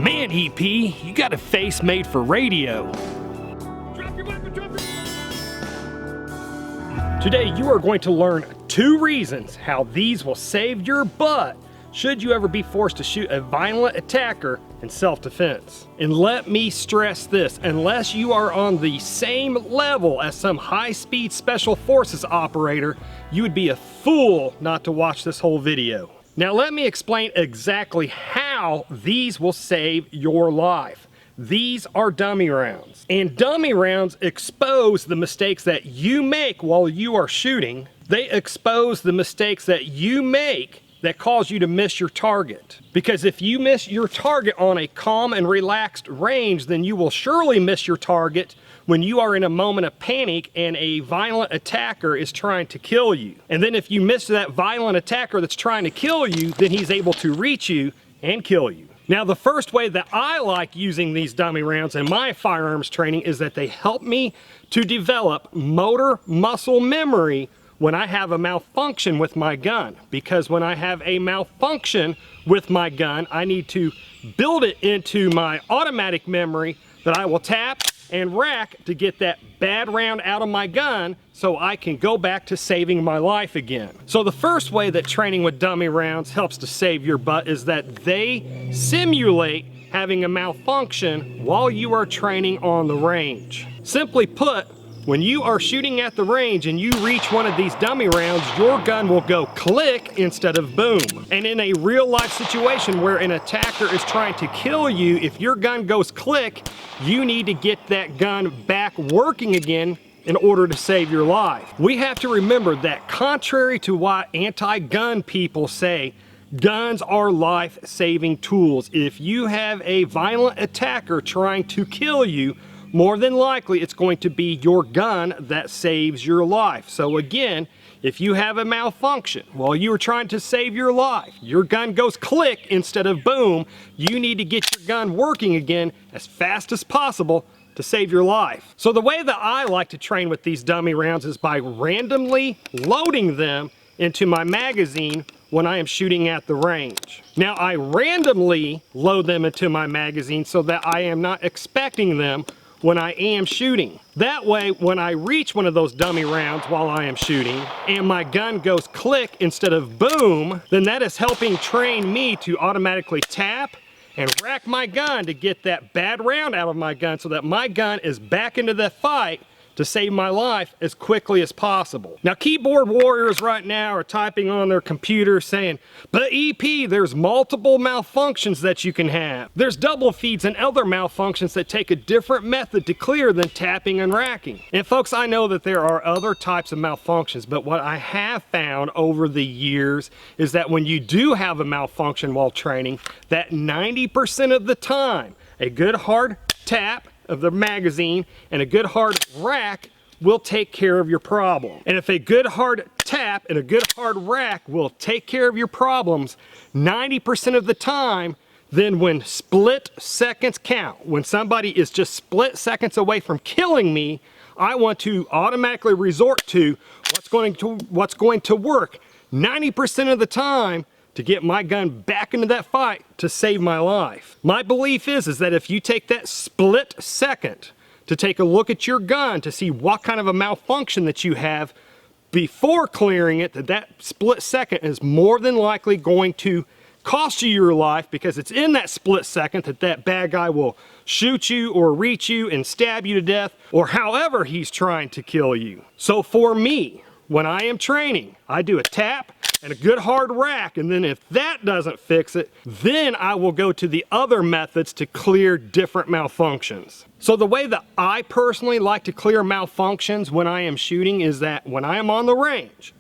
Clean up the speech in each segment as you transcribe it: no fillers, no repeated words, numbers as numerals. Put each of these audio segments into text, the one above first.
Man, EP, you got a face made for radio. Drop your weapon, drop your... Today you are going to learn 2 reasons how these will save your butt should you ever be forced to shoot a violent attacker in self-defense. And let me stress this, unless you are on the same level as some high-speed special forces operator, you would be a fool not to watch this whole video. Now let me explain exactly how these will save your life. These are dummy rounds. And dummy rounds expose the mistakes that you make while you are shooting. They expose the mistakes that you make that cause you to miss your target. Because if you miss your target on a calm and relaxed range, then you will surely miss your target when you are in a moment of panic and a violent attacker is trying to kill you. And then if you miss that violent attacker that's trying to kill you, then he's able to reach you and kill you. Now, the first way that I like using these dummy rounds in my firearms training is that they help me to develop motor muscle memory when I have a malfunction with my gun. Because when I have a malfunction with my gun, I need to build it into my automatic memory that I will tap and rack to get that bad round out of my gun so I can go back to saving my life again. So the first way that training with dummy rounds helps to save your butt is that they simulate having a malfunction while you are training on the range. Simply put, when you are shooting at the range and you reach one of these dummy rounds, your gun will go click instead of boom. And in a real life situation where an attacker is trying to kill you, if your gun goes click, you need to get that gun back working again in order to save your life. We have to remember that contrary to what anti-gun people say, guns are life-saving tools. If you have a violent attacker trying to kill you, more than likely it's going to be your gun that saves your life. So again, if you have a malfunction while you are trying to save your life, your gun goes click instead of boom, you need to get your gun working again as fast as possible to save your life. So the way that I like to train with these dummy rounds is by randomly loading them into my magazine when I am shooting at the range. Now I randomly load them into my magazine so that I am not expecting them when I am shooting. That way, when I reach one of those dummy rounds while I am shooting and my gun goes click instead of boom, then that is helping train me to automatically tap and rack my gun to get that bad round out of my gun so that my gun is back into the fight to save my life as quickly as possible. Now, keyboard warriors right now are typing on their computer saying, but EP, there's multiple malfunctions that you can have. There's double feeds and other malfunctions that take a different method to clear than tapping and racking. And folks, I know that there are other types of malfunctions, but what I have found over the years is that when you do have a malfunction while training, that 90% of the time, a good hard tap of the magazine and a good hard rack will take care of your problem. And if a good hard tap and a good hard rack will take care of your problems 90% of the time, then when split seconds count, when somebody is just split seconds away from killing me, I want to automatically resort to what's going to work 90% of the time to get my gun back into that fight to save my life. My belief is that if you take that split second to take a look at your gun to see what kind of a malfunction that you have before clearing it, that split second is more than likely going to cost you your life, because it's in that split second that bad guy will shoot you or reach you and stab you to death, or however he's trying to kill you. So for me, when I am training, I do a tap and a good hard rack, and then if that doesn't fix it, then I will go to the other methods to clear different malfunctions. So the way that I personally like to clear malfunctions when I am shooting is that when I am on the range,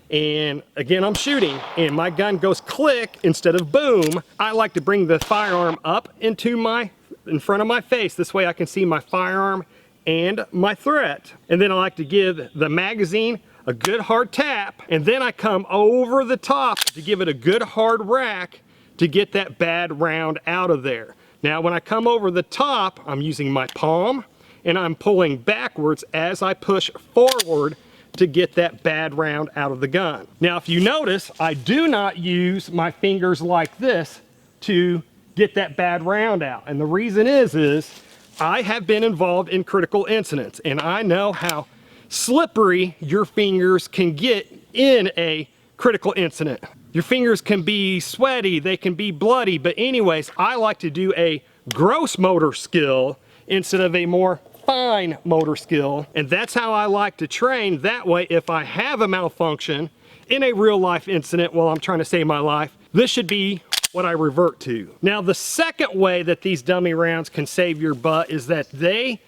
and again I'm shooting, and my gun goes click instead of boom, I like to bring the firearm up in front of my face. This way I can see my firearm and my threat. And then I like to give the magazine a good hard tap, and then I come over the top to give it a good hard rack to get that bad round out of there. Now when I come over the top, I'm using my palm and I'm pulling backwards as I push forward to get that bad round out of the gun. Now if you notice, I do not use my fingers like this to get that bad round out. And the reason is I have been involved in critical incidents, and I know how slippery your fingers can get in a critical incident. Your fingers can be sweaty, they can be bloody, but anyways, I like to do a gross motor skill instead of a more fine motor skill, and that's how I like to train. That way, if I have a malfunction in a real life incident while I'm trying to save my life, this should be what I revert to. Now, the second way that these dummy rounds can save your butt is that they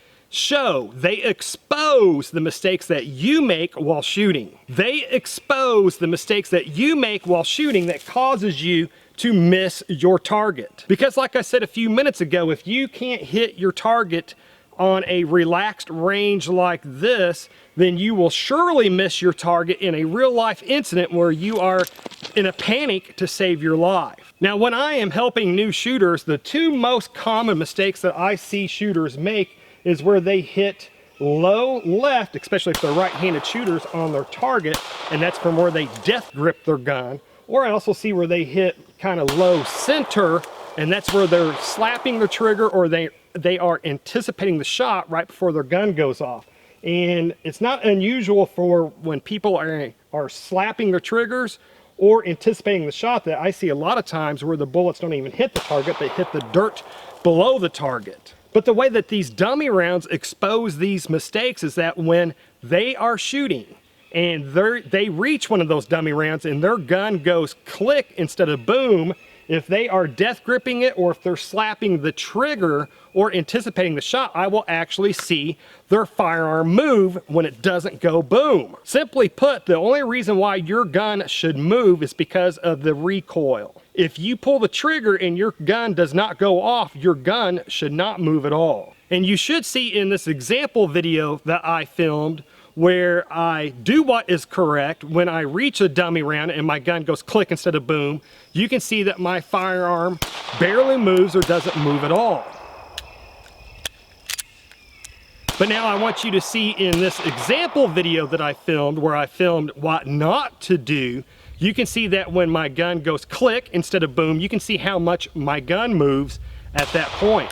expose the mistakes that you make while shooting. They expose the mistakes that you make while shooting that causes you to miss your target. Because like I said a few minutes ago, if you can't hit your target on a relaxed range like this, then you will surely miss your target in a real life incident where you are in a panic to save your life. Now, when I am helping new shooters, the two most common mistakes that I see shooters make is where they hit low left, especially if they're right-handed shooters, on their target, and that's from where they death grip their gun. Or I also see where they hit kind of low center, and that's where they're slapping the trigger, or they are anticipating the shot right before their gun goes off. And it's not unusual for when people are slapping their triggers or anticipating the shot that I see a lot of times where the bullets don't even hit the target, they hit the dirt below the target. But the way that these dummy rounds expose these mistakes is that when they are shooting and they reach one of those dummy rounds and their gun goes click instead of boom, if they are death gripping it or if they're slapping the trigger or anticipating the shot, I will actually see their firearm move when it doesn't go boom. Simply put, the only reason why your gun should move is because of the recoil. If you pull the trigger and your gun does not go off, your gun should not move at all. And you should see in this example video that I filmed where I do what is correct. When I reach a dummy round and my gun goes click instead of boom, you can see that my firearm barely moves or doesn't move at all. But now I want you to see in this example video that I filmed, where I filmed what not to do, you can see that when my gun goes click instead of boom, you can see how much my gun moves at that point.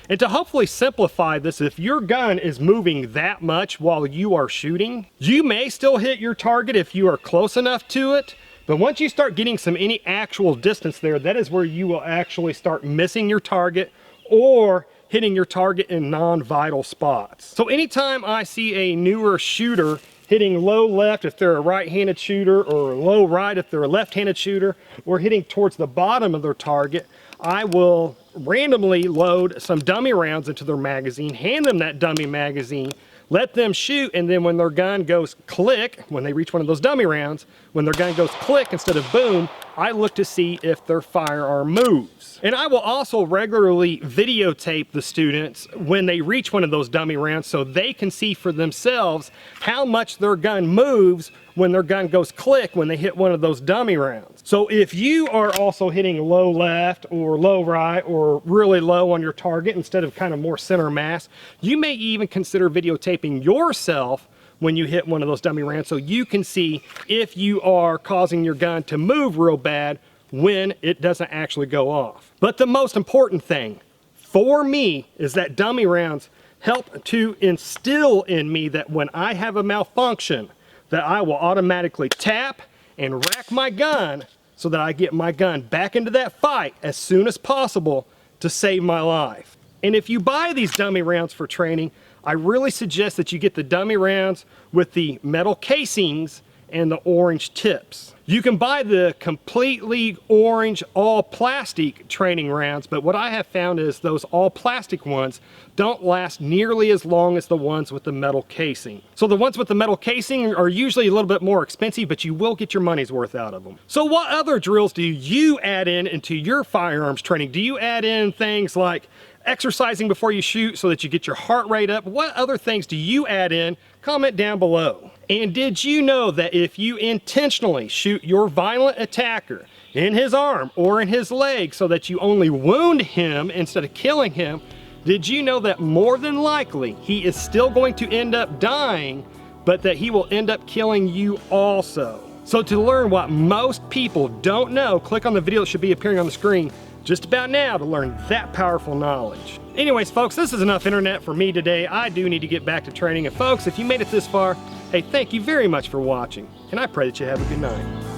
And to hopefully simplify this, if your gun is moving that much while you are shooting, you may still hit your target if you are close enough to it, but once you start getting any actual distance there, that is where you will actually start missing your target or hitting your target in non-vital spots. So anytime I see a newer shooter hitting low left if they're a right-handed shooter, or low right if they're a left-handed shooter, or hitting towards the bottom of their target, I will randomly load some dummy rounds into their magazine, hand them that dummy magazine, let them shoot, and then when their gun goes click, when they reach one of those dummy rounds, when their gun goes click instead of boom, I look to see if their firearm moves. And I will also regularly videotape the students when they reach one of those dummy rounds so they can see for themselves how much their gun moves when their gun goes click when they hit one of those dummy rounds. So if you are also hitting low left or low right or really low on your target instead of kind of more center mass, you may even consider videotaping yourself when you hit one of those dummy rounds so you can see if you are causing your gun to move real bad when it doesn't actually go off. But the most important thing for me is that dummy rounds help to instill in me that when I have a malfunction, that I will automatically tap and rack my gun so that I get my gun back into that fight as soon as possible to save my life. And if you buy these dummy rounds for training, I really suggest that you get the dummy rounds with the metal casings and the orange tips. You can buy the completely orange all plastic training rounds, but what I have found is those all plastic ones don't last nearly as long as the ones with the metal casing. So the ones with the metal casing are usually a little bit more expensive, but you will get your money's worth out of them. So what other drills do you add into your firearms training? Do you add in things like exercising before you shoot so that you get your heart rate up? What other things do you add in? Comment down below. And did you know that if you intentionally shoot your violent attacker in his arm or in his leg so that you only wound him instead of killing him, did you know that more than likely he is still going to end up dying, but that he will end up killing you also? So to learn what most people don't know, click on the video that should be appearing on the screen just about now to learn that powerful knowledge. Anyways, folks, this is enough internet for me today. I do need to get back to training. And folks, if you made it this far, hey, thank you very much for watching. And I pray that you have a good night.